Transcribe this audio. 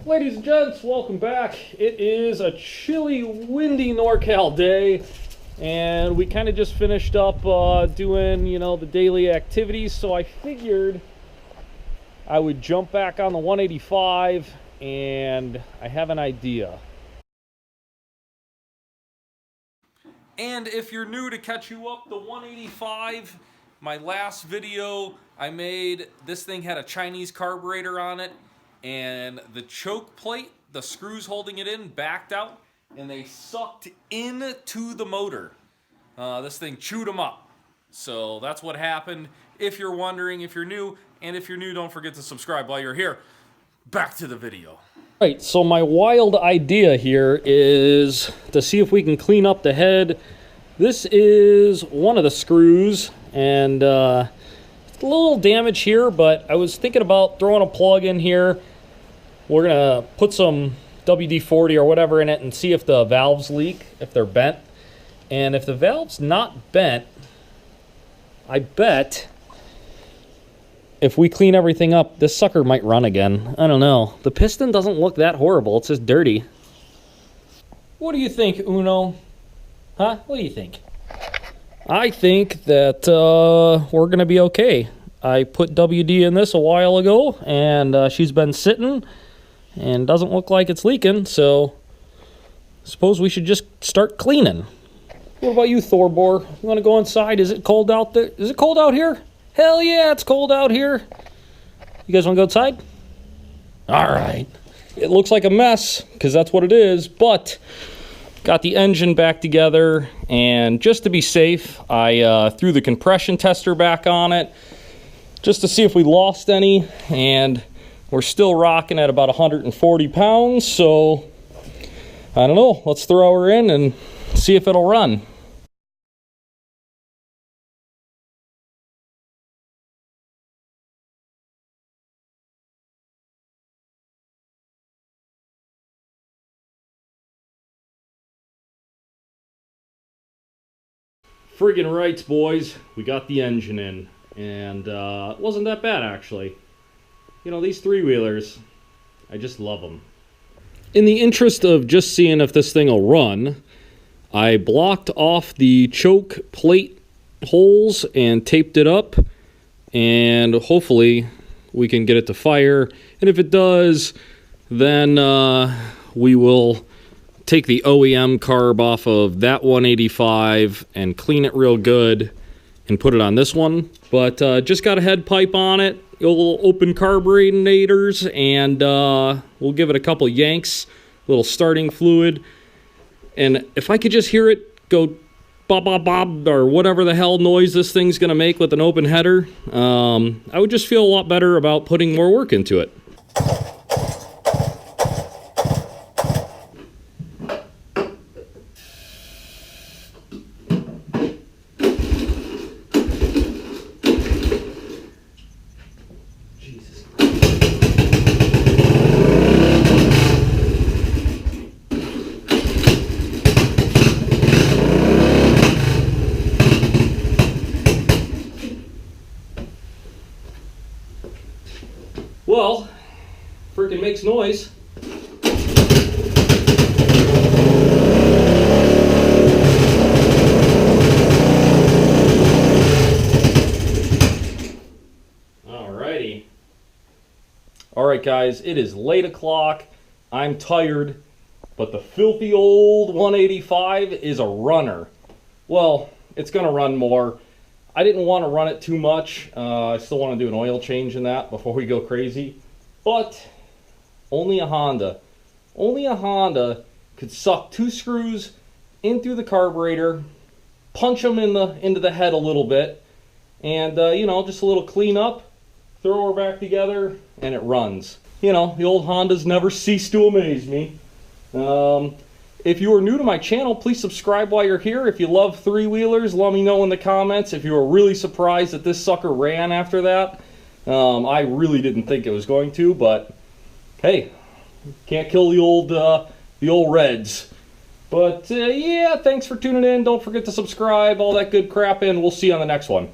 Ladies and gents, welcome back. It is a chilly, windy NorCal day, and we kind of just finished up doing, the daily activities, so I figured I would jump back on the 185, and I have an idea. And if you're new, to catch you up, the 185, my last video I made, this thing had a Chinese carburetor on it, and the choke plate, the screws holding it in, backed out, and they sucked into the motor. This thing chewed them up. So that's what happened. If you're wondering, if you're new, and if you're new, don't forget to subscribe while you're here. Back to the video. Right, so my wild idea here is to see if we can clean up the head. This is one of the screws, and it's a little damage here, but I was thinking about throwing a plug in here. We're gonna put some WD-40 or whatever in it and see if the valves leak, if they're bent. And if the valve's not bent, I bet if we clean everything up, this sucker might run again. I don't know. The piston doesn't look that horrible. It's just dirty. What do you think, Uno? Huh? What do you think? I think that we're going to be okay. I put WD in this a while ago, and she's been sitting and doesn't look like it's leaking, so I suppose we should just start cleaning. What about you, Thorbor? You want to go inside? Is it cold out there? Is it cold out here? Hell yeah, it's cold out here. You guys want to go outside? All right. It looks like a mess, because that's what it is, but got the engine back together, and just to be safe, I threw the compression tester back on it, just to see if we lost any, and we're still rocking at about 140 pounds, so I don't know. Let's throw her in and see if it'll run. Friggin' rights, boys. We got the engine in, and it wasn't that bad, actually. These three-wheelers, I just love them. In the interest of just seeing if this thing will run, I blocked off the choke plate holes and taped it up, and hopefully we can get it to fire. And if it does, then we will take the OEM carb off of that 185 and clean it real good and put it on this one. But just got a head pipe on it, a little open carburetors, and we'll give it a couple yanks, a little starting fluid. And if I could just hear it go bob, bob, bob, or whatever the hell noise this thing's going to make with an open header, I would just feel a lot better about putting more work into it. Well, freaking makes noise. Alrighty. Alright guys, it is late o'clock. I'm tired, but the filthy old 185 is a runner. Well, it's going to run more. I didn't want to run it too much. I still want to do an oil change in that before we go crazy. But only a Honda could suck two screws in through the carburetor, punch them into the head a little bit, and just a little cleanup, throw her back together, and it runs. The old Hondas never cease to amaze me. If you are new to my channel, please subscribe while you're here. If you love three-wheelers, let me know in the comments. If you were really surprised that this sucker ran after that, I really didn't think it was going to, but hey, can't kill the old Reds. But yeah, thanks for tuning in. Don't forget to subscribe, all that good crap, and we'll see you on the next one.